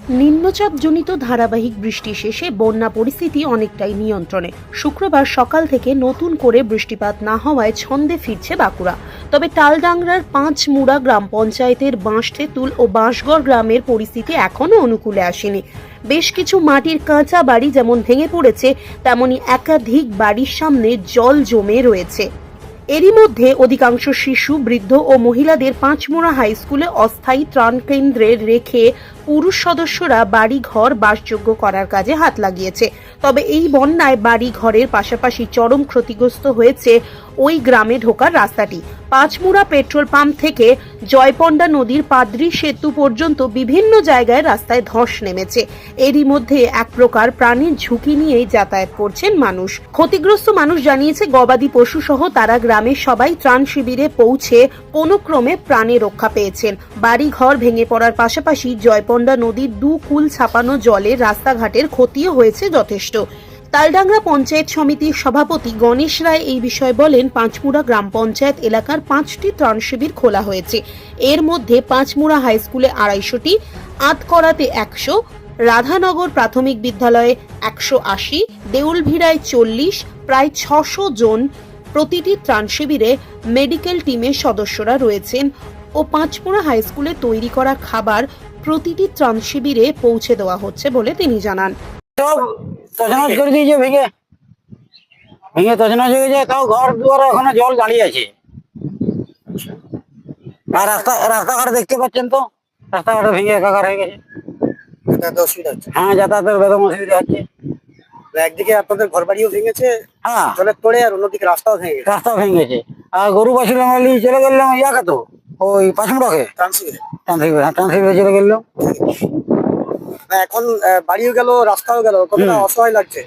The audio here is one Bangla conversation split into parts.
নিম্নচাপজনিত ধারাবাহিক বৃষ্টি শেষে বন্যা পরিস্থিতি অনেকটাই নিয়ন্ত্রণে। শুক্রবার সকাল থেকে নতুন করে বৃষ্টিপাত না হওয়ায় ছন্দে ফিরছে বাঁকুড়া। তবে তালডাংরার পাঁচমুড়া গ্রাম পঞ্চায়েতের বাঁশতেঁতুল ও বাঁশগড় গ্রামের পরিস্থিতি এখনও অনুকূলে আসেনি। বেশ কিছু মাটির কাঁচা বাড়ি যেমন ভেঙে পড়েছে, তেমনি একাধিক বাড়ির সামনে জল জমে রয়েছে। এরই মধ্যে অধিকাংশ শিশু, বৃদ্ধ ও মহিলাদের পাঁচমুড়া হাই স্কুলে অস্থায়ী ত্রাণ কেন্দ্রে রেখে পুরুষ সদস্যরা বাড়ি ঘর বাসযোগ্য করার কাজে হাত লাগিয়েছে। তবে এই বন্যায় বাড়ি ঘরের পাশাপাশি চরম ক্ষতিগ্রস্ত হয়েছে ওই গ্রামে ঢোকার রাস্তাটি। পাঁচমুড়া পেট্রোল পাম্প থেকে জয়পন্ডা নদীর পাদ্রি সেতু পর্যন্ত বিভিন্ন জায়গায় রাস্তায় ধস নেমেছে। এরই মধ্যে এক প্রকার প্রাণের ঝুঁকি নিয়েই যাতায়াত করছেন মানুষ। ক্ষতিগ্রস্ত মানুষ জানিয়েছে, গবাদি পশু সহ তারা গ্রামের সবাই ত্রাণ শিবিরে পৌঁছে কোনো ক্রমে প্রাণে রক্ষা পেয়েছেন। বাড়ি ঘর ভেঙে পড়ার পাশাপাশি জয়পন্ডা নদীর দু কুল ছাপানো জলে রাস্তাঘাটের ক্ষতিও হয়েছে যথেষ্ট। তালডাংরা পঞ্চায়েত সমিতির সভাপতি গণেশ রায় এই বিষয়ে বলেন, পাঁচমুড়া গ্রাম পঞ্চায়েত এলাকার 5টি ত্রাণ শিবির খোলা হয়েছে। এর মধ্যে পাঁচমুড়া হাই স্কুলে 250টি, আতকরাতে 100, রাধানগর প্রাথমিক বিদ্যালয়ে 180, দেউলভিড়ায় 40, প্রায় 600 জন প্রতিটি ত্রাণ শিবিরে মেডিকেল টিমের সদস্যরা রয়েছেন ও পাঁচমুড়া হাই স্কুলে তৈরি করা খাবার প্রতিটি ত্রাণ শিবিরে পৌঁছে দেওয়া হচ্ছে বলে তিনি জানান। তছনছ করে দিয়েছে, ভেঙে ভেঙে তছনছ হয়ে গেছে। তাও ঘর দুয়ার ওখানে জল দাঁড়িয়ে আছে। আর রাস্তাঘাট দেখতে পাচ্ছেন তো, রাস্তাঘাট ভেঙে একাকার হয়ে গেছে। যাতায়াতে অসুবিধা হচ্ছে। হ্যাঁ, যাতায়াতের বেদম অসুবিধা হচ্ছে। একদিকে আপনাদের ঘর বাড়িও ভেঙেছে, হ্যাঁ, জলের তোড়ে, আর অন্যদিকে রাস্তাও ভেঙে গেছে। রাস্তা ভেঙে গেছে। আর গরু বাছুর আমরা নিয়ে চলে গেলাম ইয়াকে, তো ওই পাঁচমুড়াকে ট্রান্সফার চলে গেলাম। এখন বাড়িও গেল, রাস্তাও গেল, কতটা অসহায় লাগছে?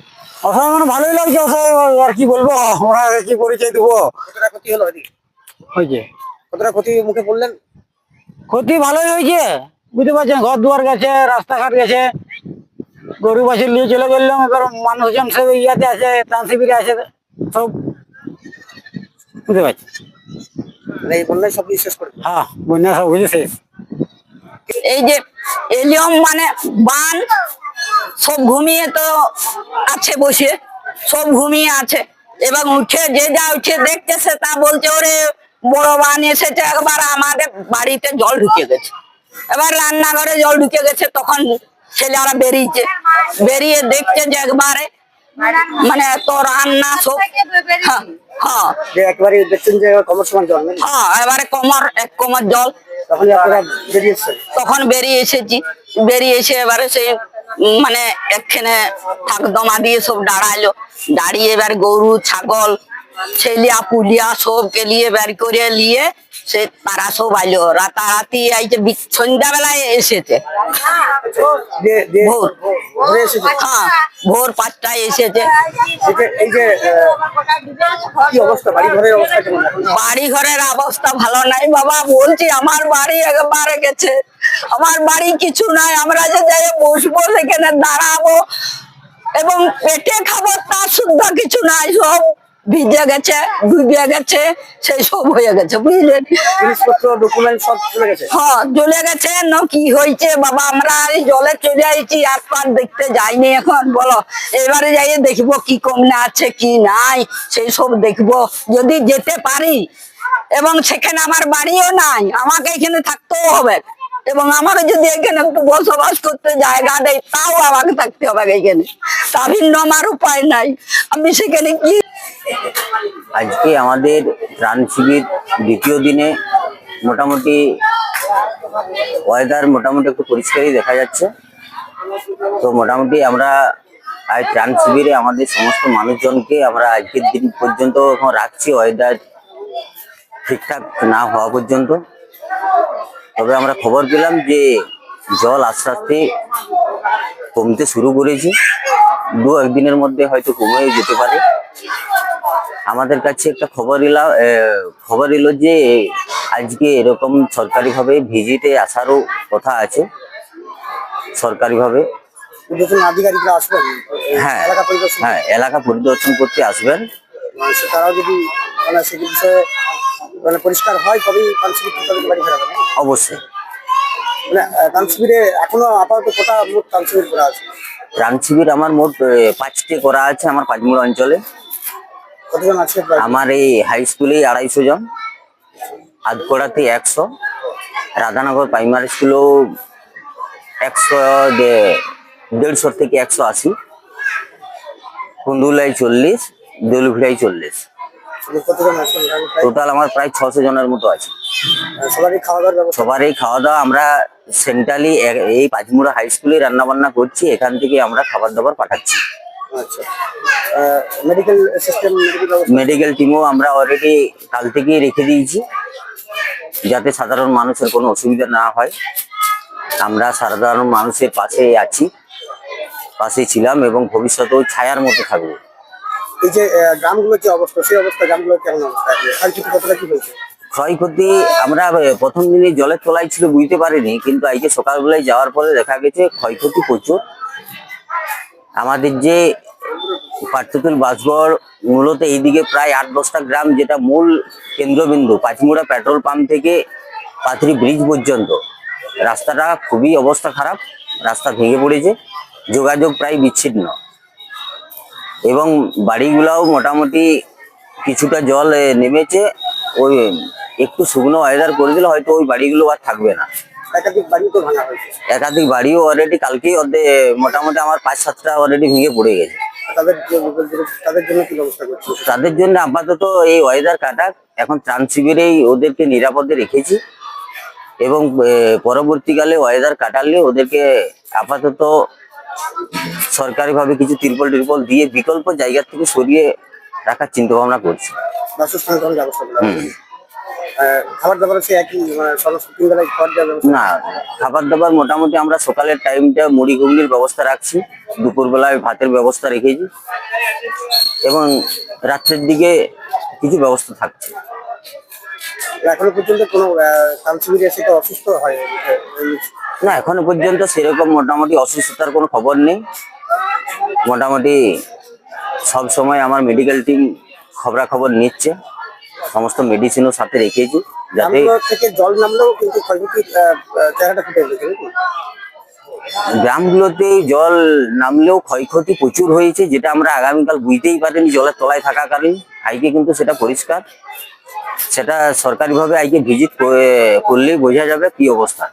অসহায় মানে ভালোই লাগছে। অসহায় আর কি বলবো, ওরা কি পরিচয় দেবো। কতটা ক্ষতি হলো এদিকে? হয়েছে কতটা ক্ষতি মুখে পড়লেন? ক্ষতি ভালোই হয়েছে, বুঝতে পারছেন। ঘর দুয়ার গেছে, রাস্তাঘাট গেছে, গরু বাছুর নিয়ে চলে গেলাম। এবার মানুষজন সব ইয়াতে আছে, ত্রাণ শিবিরে আছে, সব বুঝতে পারছি। মানে এই বন্যায় সব শেষ করে? হ্যাঁ, বন্যা সব কিছু শেষ। এই যে এলিয়ম মানে বান সব ঘুমিয়ে তো আছে, বসে সব ঘুমিয়ে আছে। এবং উঠে যে যা উঠে দেখতেছে তা বলছে, ওরে বড় বান এসেছে, একবার আমাদের বাড়িতে জল ঢুকে গেছে, এবার রান্নাঘরে জল ঢুকে গেছে। তখন ছেলেরা বেরিয়ে দেখছে যে একবারে মানে তো রান্না সব, হ্যাঁ যে একবারে দেখছেন যে কমর সমান জল নেই? হ্যাঁ, এবারে এক কোমর জল। তখন আপনারা বেরিয়েছেন? তখন বেরিয়ে এসেছি, বেরিয়ে এসে এবারে সেই মানে একখানে থাকদমা দিয়ে সব দাঁড়িয়ে এবার গরু ছাগল ছেলিয়া পুলিয়া সবকে নিয়ে বের করে নিয়ে সে তারা সব আইলো। রাতারাতি আইছে, সন্ধ্যাবেলায় এসেছে, হ্যাঁ ভোর 5টায় এসেছে। এই যে কি অবস্থা, বাড়ি ঘরের অবস্থা কেমন? বাড়ি ঘরের অবস্থা ভালো নাই বাবা, বলছি আমার বাড়ি একবারে গেছে, আমার বাড়ি কিছু নাই। আমরা যে যাই বসবো, সেখানে দাঁড়াবো এবং পেটে খাবো তার শুদ্ধ কিছু নাই, সব ভিজে গেছে, ডুবে গেছে, সেই সব হয়ে গেছে, বুঝলেন। জিনিসপত্র, ডকুমেন্ট সব চলে গেছে? হ্যাঁ, চলে গেছে। না কি হয়েছে বাবা, আমরা এই জলে চলে আইছি, আশপাশ দেখতে যাইনি। এখন বলো, এবারে যাইয়ে দেখবো কি কমনে আছে কি নাই, সেই সব দেখবো যদি যেতে পারি। এবং সেখানে আমার বাড়িও নাই, আমাকে এখানে থাকতেও হবে। এবং আমাকে যদি এখানে একটু বসবাস করতে জায়গা দেয়, তাও আমাকে থাকতে হবে এখানে, তা ভিন্ন আমার উপায় নাই। আমি সেখানে কি। আজকে আমাদের ত্রাণ শিবির দ্বিতীয় দিনে মোটামুটি ওয়েদার মোটামুটি একটু পরিষ্কারই দেখা যাচ্ছে। তো মোটামুটি আমরা আজ ত্রাণ শিবিরে আমাদের সমস্ত মানুষজনকে আমরা আজকের দিন পর্যন্ত এখন রাখছি, ওয়েদার ঠিকঠাক না হওয়া পর্যন্ত। তবে আমরা খবর পেলাম যে জল আস্তে আস্তে কমতে শুরু করেছে, 2-1 দিনের মধ্যে হয়তো কমেও যেতে পারে। আমাদের কাছে একটা খবর এলো যে আজকে এরকম সরকারিভাবে ভিজিটে আসারও কথা আছে, সরকারিভাবে। আধিকারিকরা আসবেন? হ্যাঁ, এলাকা পরিদর্শন করতে আসবেন। তারাও যদি সে বিষয়ে পরিষ্কার হয়, তবেই বাড়ি ফেরা যাবে। অবশ্যই। মানে ত্রাণ শিবিরে এখনো আপাতত কটা মোট ত্রাণ শিবির করা আছে? ত্রাণ শিবির আমার মোট 5টি করা আছে আমার পাঁচমুড়া অঞ্চলে। কতজন আছে প্রায়? আমার এই হাই স্কুলেই 250 জন, আধকোড়াতে 100, রাধানগর প্রাইমারি স্কুলেও 150 থেকে 180, কুন্দুলাই 40, দোলঘুড়াই 40। কতজন আছে মোটামুটি? টোটাল আমার প্রায় 600 জনের মতো আছে। সবারই খাওয়া দাওয়ার ব্যবস্থা? সবারই খাওয়া দাওয়া আমরা সেন্ট্রালি এই পাঁচমুড়া হাই স্কুলে রান্না বান্না করছি, এখান থেকে আমরা খাবার দাবার পাঠাচ্ছি। আচ্ছা, মেডিকেল সিস্টেম, মেডিকেল ব্যবস্থা? মেডিকেল টিমও আমরা অলরেডি কাল থেকেই রেখে দিয়েছি, যাতে সাধারণ মানুষের কোনো অসুবিধা না হয়। আমরা সাধারণ মানুষের পাশে আছি, পাশে ছিলাম এবং ভবিষ্যতেও ছায়ার মতো থাকবো। এই যে গ্রামগুলোর যে অবস্থা, সেই অবস্থা গ্রামগুলোর কেমন অবস্থা? ক্ষয়ক্ষতি কতটা কি হয়েছে? ক্ষয়ক্ষতি আমরা প্রথম দিনে জলের তলায় ছিল বুঝতে পারিনি, কিন্তু আজকে সকালবেলায় যাওয়ার পরে দেখা গেছে ক্ষয়ক্ষতি প্রচুর। আমাদের যে পার্থতুল বাসগড় মূলত এইদিকে প্রায় 8-10টা গ্রাম, যেটা মূল কেন্দ্রবিন্দু পাঁচমুড়া পেট্রোল পাম্প থেকে পাথরি ব্রিজ পর্যন্ত রাস্তাটা খুবই অবস্থা খারাপ, রাস্তা ভেঙে পড়েছে, যোগাযোগ প্রায় বিচ্ছিন্ন এবং বাড়িগুলাও মোটামুটি কিছুটা জল নেমেছে। ওই একটু শুকনো ওয়েদার করে দিলে হয়তো ওই বাড়িগুলো আর থাকবে না। একাধিক বাড়ি তো ভাঙা হয়েছে। একাধিক বাড়িও অলরেডি কালকেই মোটামুটি আমার 5-7টা অলরেডি ভেঙে পড়ে গেছে। তাদের জন্য কি ব্যবস্থা করছে? তাদের জন্য আপাতত এই ওয়েদার কাটাক, এখন ত্রাণ শিবিরেই ওদেরকে নিরাপদে রেখেছি এবং পরবর্তীকালে ওয়েদার কাটালে ওদেরকে আপাতত সরকারিভাবে কিছু তিরপল দিয়ে বিকল্প জায়গা থেকে সরিয়ে রাখার চিন্তা ভাবনা করছি। বাসস্থানের কোনো ব্যবস্থা করা হয়েছে? খাবার দাবার সে একই, মানে সমস্ত 3 বেলায় খাবার দেওয়ার ব্যবস্থা? না, খাবার দাবার মোটামুটি আমরা সকালের টাইমটা মুড়ি ঘুগনির ব্যবস্থা রাখছি, দুপুরবেলায় ভাতের ব্যবস্থা রেখেছি এবং রাত্রের দিকে কিছু ব্যবস্থা থাকছে। এখনো পর্যন্ত কোনো ত্রাণ শিবিরে এসে কেউ অসুস্থ হয়? না, এখনো পর্যন্ত সেরকম মোটামুটি অসুস্থতার কোনো খবর নেই। মোটামুটি সব সময় আমার মেডিকেল টিম খবরাখবর নিচ্ছে, সমস্ত মেডিসিনও সাথে রেখেছি যাতে গ্রামগুলো থেকে জল নামলেও কিন্তু ক্ষয়ক্ষতির চেহারাটা ফুটে উঠেছে নাকি? গ্রামগুলোতে জল নামলেও ক্ষয়ক্ষতি প্রচুর হয়েছে, যেটা আমরা আগামীকাল বুঝতেই পারিনি জলের তলায় থাকাকালীন। আজকে কিন্তু সেটা পরিষ্কার, সেটা সরকারিভাবে আজকে ভিজিট করলেই বোঝা যাবে কি অবস্থা।